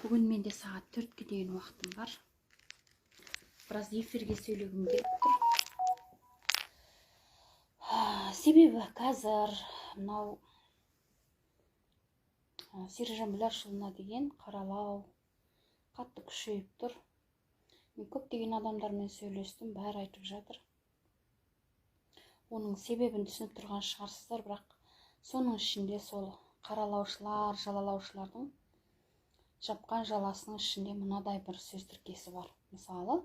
Бүгін менде сағат 4-ке дейін уақытым бар. Біраз эфирге сөйлегім келіп тұр. Себебі қазір мынау Сережан Біләшұлына деген қаралау қатты күшейіп тұр. Мен көптеген адамдармен сөйлестім, бәрі айтып жатыр. Оның себебін түсініп тұрған шығарсыздар, бірақ соның ішінде сол қаралаушылар, жалалаушылардың жапқан жаласының ішінде мынадай бір сөз тіркесі бар. Мысалы,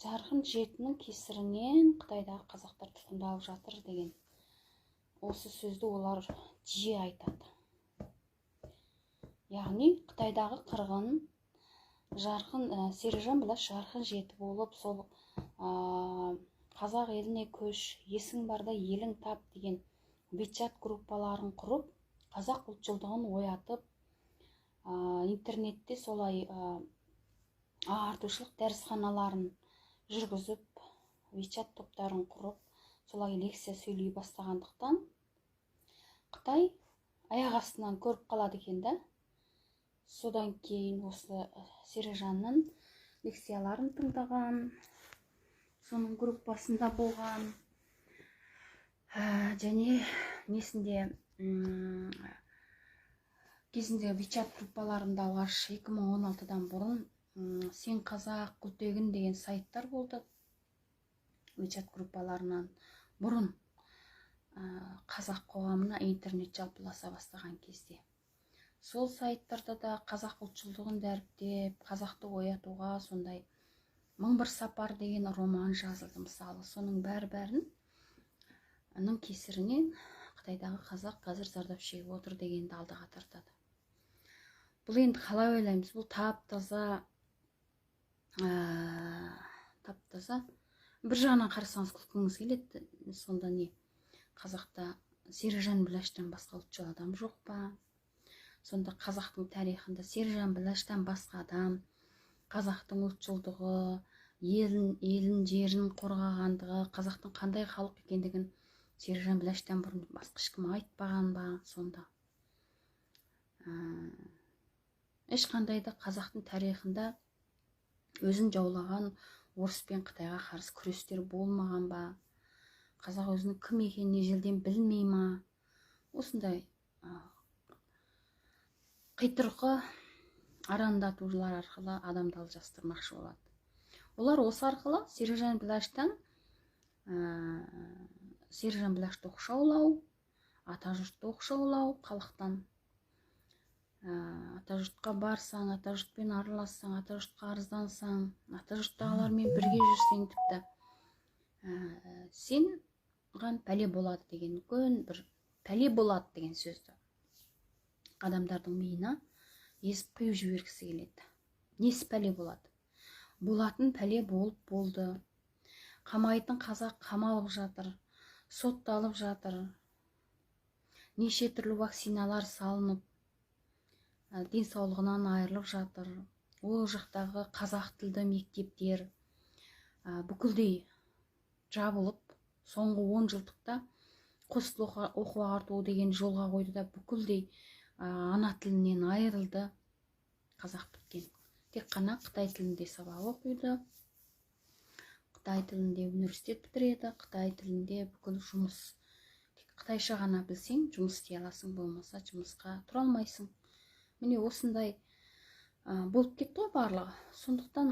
жарқын жетінің кесірінен Қытайдағы қазақтар тұтқындалып жатыр деген осы сөзді олар жиі айтады. Яғни Қытайдағы қырғын Сережан Біләш жарқын жеті болып, сол қазақ еліне көш, есің барда елің тап деген WeChat группаларын құрып, қазақ ұлтшылдығын оятып, интернетте солай ағартушылық дәрісханаларын жүргізіп, WeChat топтарын құрып, солай лекция сөйлей бастағандықтан Қытай аяқ астынан көріп қалады екен да. Содан кейін осы Сережанның лекцияларын тыңдаған, соның группасында болған, және кезінде WeChat группаларында алғаш 2016-дан бұрын Сен қазақ күлтегін деген сайттар болды. WeChat группаларынан бұрын қазақ қоғамына интернет жалпыласа бастаған кезде. Сол сайттарда да қазақ ұлтшылдығын дәріптеп, қазақты оятуға сондай «Мың бір сапар» деген роман жазылды мысалы. Соның бәрін кесірінен Қытайдағы қазақ қазір зардап шегіп отыр дегенді алдыға тартады. Бұл енді қалай ойлаймыз? Бұл тап-таза бір жағынан қарасаңыз күлкіңіз келеді. Сонда не? Қазақта Сережан Біләштен басқа ұлтшыл адам жоқ па? Сонда қазақтың тарихында Сережан Біләштен басқа адам қазақтың ұлтшылдығы, елін, жерін қорғағандығы, қазақтың қандай халық екендігін Сережан Біләштен бұрын басқа ешкім айтпаған ба? Сонда ешқандай да қазақтың тарихында өзін жаулаған орыс пен Қытайға қарсы күрестер болмаған ба? Қазақ өзінің кім екенін ежелден білмей ма? Осындай қитұрқы арандатушылар арқылы адамды алжастырмақшы болады. Олар осы арқылы Сережан Біләштен Сережан Біләшті оқшаулау, атажұртты оқшаулау, халықтан атажұртқа барсаң, атажұртпен аралассаң, атажұртқа арыздансаң, атажұрттағылармен бірге жүрсең, тіпті сен пәле болады деген үлкен бір пәле болады деген сөзді адамдардың миына езіп құйып жібергісі келеді. Несі пәле болады? Болатын пәле болып болды. Қамайтын қазақ қамалып жатыр, сотталып жатыр, неше түрлі вакциналар салынып, денсаулығынан айырылып жатыр. Ол жақтағы қазақ тілді мектептер бүкілдей жабылып, соңғы 10 жылдықта қосылу оқу ағарту деген жолға қойды да бүкілдей ана тілінен айырылды. Қазақ біткен. Тек қана Қытай тілінде сабақ оқиды, Қытай тілінде университет бітіреді, Қытай тілінде бүкіл жұмыс. Қытайша ғана білсең, жұмыс істей аласың, болмаса жұмысқа тұра алмайсың. Міне осындай болып кетті ғой барлығы. Сондықтан